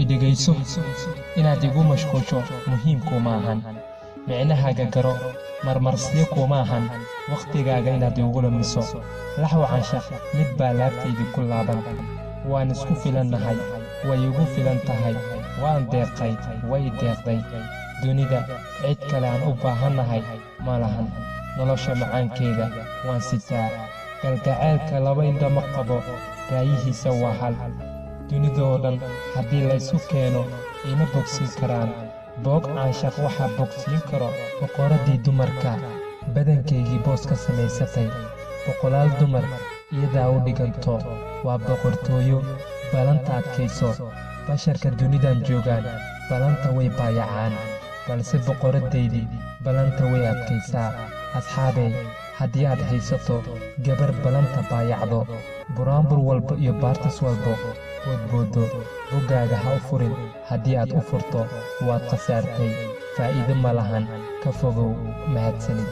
idhigayso inaad igu mashquusho muhiimku maahan micnahaaga garo marmarsiyo kuma ahan waqtigaaga inaad igu lumiso laxw cansha mid baa laabtaydii ku laaban waan isku filannahay way igu filan tahay waan deeqay way deeqday dunida cid kale aan u baahannahay ma lahan nolosha macaankeeda waan sitaa galgaceelka laba indhama qabo raayihiisa waa hal dunidoo dhan haddii laysu keeno ima bogsin karaan boog caanshaq waxaa bogsiin karo boqoraddii dumarka badankaygii boos ka samaysatay boqolaal dumar iyadaa u dhiganto waa boqortooyo ballanta adkayso basharka dunidan joogaan ballanta way baayacaan balse boqoraddaydii ballanta way adkaysaa asxaabey haddii aad haysato gabar ballanta baayacdo buraanbur walba iyo baartas walbo boodboodo boggaaga ha u furin haddii aad u furto waad khasaartay faa'iido ma lahan ka fogow mahadsanid